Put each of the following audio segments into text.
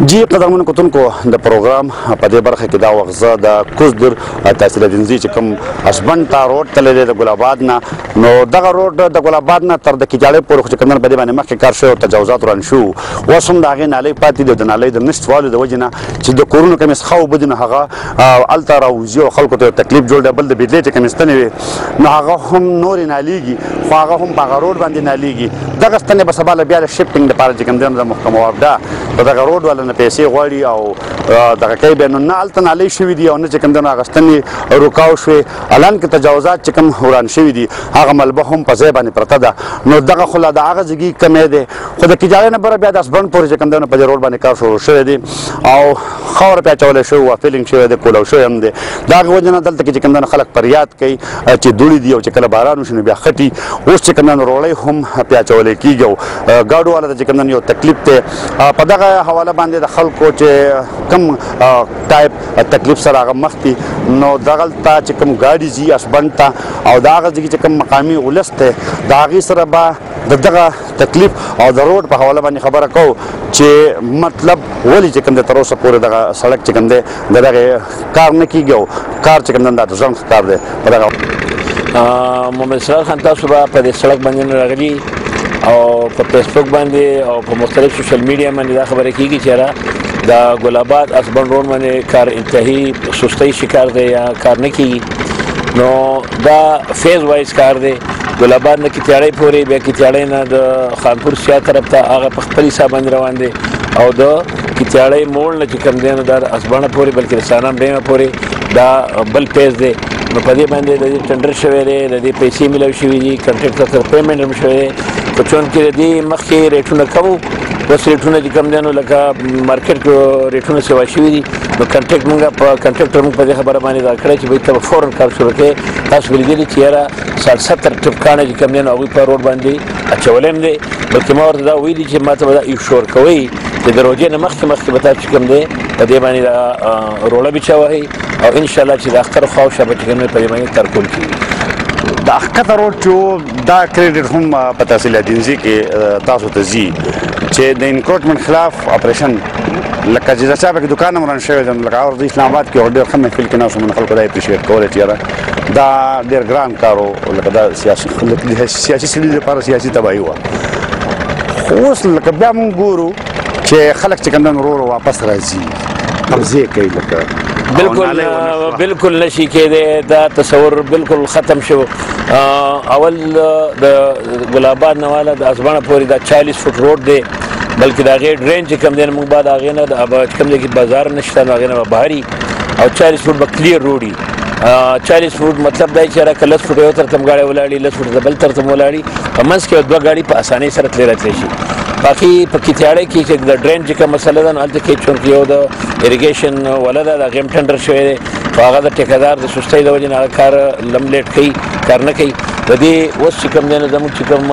جی قدرمن کتونکو د پروګرام په دې برخه کې دا وغزه د کوزدر تحصیل دنزي چې کوم اسبن تا روډ تللی د ګل آباد نه نو دغه روډ د ګل آباد نه تر د کیجاړې پورې چې کوم په دې باندې مخکې کار شوی او تجاوزات وران شو اوس هم د هغې نالۍ پاتې دي د نالۍ د نشتوالي د وجې نه چې د کورونو کومې څښه اوبه دي نو هغه هلته راوځي او خلکو ته تکلیف جوړ دی بل د بجلۍ چې کومې ستنې وي نو هغه هم نورې نالېږي خو هغه هم په هغه روډ باندې نالېږي دغه ستنې به سبا بیا د شپینګ دپاره چې کوم دی د محکمه وابډه په دغه روډ والا نه پیسې غواړي او دغه کوي بیا نو نه هلته نالۍ شوي دي او نه چې کوم دی نو هغه ستنې روکاو شوې الان کې تجاوزات چې کوم وران شوي دي هغه ملبه هم په ځای باندې پرته ده نو دغه خو لا د هغه ځګي کمی دی خو د کیجاړۍ نه بره بیا د اسبن پورې چې کوم دی نو په دې روډ باندې کار شروع شوی دی او خاوره پې اچولی شوی وه فیلینګ شوی دی کولاو شوی هم دی د هغې وجې نه دلته کې چې کوم دی نو خلک فریاد کوي چې دوړې دي او چې کله باران وشي نو بیا خټي اوس چې کوم دی نو روړۍ هم پې اچولی کېږي او ګاډو والا ته چې کوم دی یو تکلیف دی په دغه حواله باندې د خلکو چې کم ټایپ تکلیف سره هغه مخ دي نو دغلته چې کوم ګاډي ځي اسبن ته او د هغه ځای چې کوم مقامي ولس دی د هغې سره به د دغه تکلیف او د روډ په حواله باندې خبره کوو چې مطلب ولې چې کوم دی تر اوسه پورې دغه سړک چې کوم دی د دغې کار نه کېږي او کار چې کوم دی دا د ژوند کار دی په دغه محمد اسرار خان تاسو به په دې سړک باندې نه راغلي او په فیسبوک باندې او په مختلف سوشل میډیا باندې دا خبره کېږي چې یاره د ګل آباد اسبن روډ باندې کار انتهایی سستۍ شکار دی یا کار نه کېږي نو دا فیز وایز کار دی ګل آباد نه کیتیاړۍ پورې بیا کیتیاړۍ نه د خانپور سیاه طرف ته هغه په خپل حساب باندې روان دی او د کیتیاړۍ موړ نه چې کوم دی نو دا د اسبنه پورې بلکې د سانام ډیمه پورې دا بل پیز دی نو په دې باندې د دې ټنډر شوی دی د دې پیسې میلاو شوي دي کنټرکټر سره پیمنټ هم شوی دی په چونکې د دې مخکې ریټونه کم وو اوس ریټونه چې کوم دی نو لکه مارکیټ ریټونه سیوا شوي دي نو کنټرکټ مونږ په کنټرکټر مونږ په دې خبره باندې دا کړی چې بھائی ته به فورن کار شروع کړې تاسو به لیدلي چې یاره 70 ټپکانه چې کوم دی نو هغوی په روډ باندې اچولی هم دی بلکې ما ورته دا ویلي چې ما ته به دا ایشور کوئ چې د روژې نه مخکې به تاسو چې کوم دی په دې باندې دا روړه بچه وهئ او انشاءالله چې د اختر خواوشا به چې کوم دی په دې باندې ترکول کېږي د اخکته روډ چې دا کریډټ هم په تحصیل دنزي کې تاسو ته ځي چې د انکروچمنټ خلاف اپریشن لکه چې د چا پکې دوکان هم وران شوی دی لکه اور د اسلام آباد کې ډېر ښه محفل کې ناست وو خلکو دا اپریشیټ کولی چې یاره دا ډېر ګران کار و لکه دا سیاسي سړي لپاره سیاسي تباهي وه خو اوس لکه بیا موږ ګورو چې خلک چې کوم دی ورو ورو واپس راځي قبضې کوي لکه بالکل نشي کېدی دا تصور بالکل ختم شو اول د ګل آباد نه والا د اسبانه پورې دا 40 فوټ روډ دی بلکې د هغې ډرین چې کوم دی موږ بعد هغې نه د کوم دی کې بازار نشته نو هغې نه به بهر او 40 فوټ به کلیر روډ وي 40 فوټ مطلب دا چې هغه 10 فوټ یو طرف ته ګاډی ولاړي 10 فوټ د بل طرف ته ولاړي په منځ کې دوه ګاډي په اسانۍ سره تللی راتلی شي باقي په کیتیاړۍ کې چې د ډرین چې کوم مسله ده نو هلته کې چونکې یو د اریګیشن والا ده د هغې هم ټنډر شوی دی خو هغه د ټیکهدار د سستۍ د وجې نه هغه کار لم لیټ کوي کار نه کوي د دې اوس چې کوم دی نو زموږ چې کوم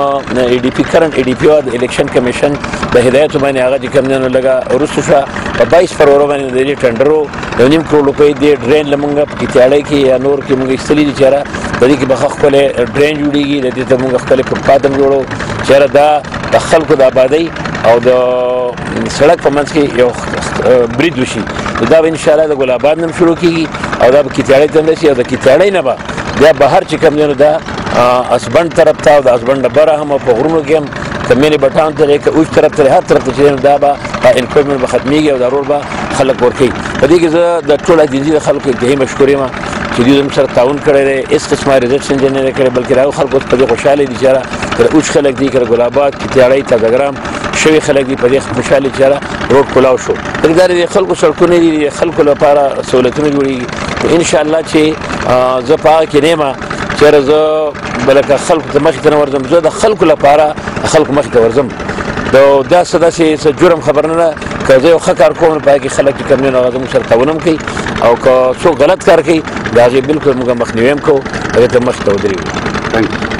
ای ډي پي کرنټ ای ډي پي وه د الیکشن کمیشن د هدایتو باندې هغه چې کوم دی نو لږه وروسته شوه په 22 فروری باندې د دې ټنډر و 1.5 کروړ روپۍ دې ډرین له موږ په کیتیاړۍ کې یا نور کې موږ ایستلي دي چې یاره د دې کې به ښه ښکلی ډرین جوړېږي د دې ته موږ ښکلی فوټپات هم جوړو چې یاره دا د خلکو د آبادۍ او د سړک په منځ کې یو برید وشي نو دا به انشاءالله د ګل آباد نه هم شروع کېږي او دا به کیتیاړۍ ته هم رسي او د کیتیاړۍ نه به بیا بهر چې کوم دی نو دا اسبن طرف ته او د اسبن ډبره هم او په غرونو کې هم کمینې بټان ته دی که اوچ طرف ته دی هر طرف ته چې دی نو دا به انکروچمنټ به ختمېږي او دا روډ به خلک ورکوي په دې کې زه د ټول دنزي د خلکو انتهایي مشکور یم چې دوی زموږ سره تعاون کړی دی هېڅ قسمه ریزکشن نه دی کړی بلکې د هغو خلکو اوس په دې خوشحاله دي چې یاره که د اوچ خلک دي که د ګل آباد کیتیاړۍ تازهګرام شوي خلک دي په دې خوشحالي چې یاره روډ کولاو شو بلکې دا د خلکو سړکونه دي د خلکو لپاره سهولتونه جوړېږي نو انشاءالله چې زه په هغه کې نه یم چې یاره زه به لکه خلکو ته مخې ته نه ورځم زه د خلکو لپاره خلکو مخې ته ورځم دا څه داسې څه جرم خبر نه ده که زه یو ښه کار کوم نو په هغې کې خلک چې کوم دی نو هغه زموږ سره تعاون هم کوي او که څوک غلط کار کوي د هغې بالکل موږ مخنیوی هم کوو هغې ته مخې ته ودرېږو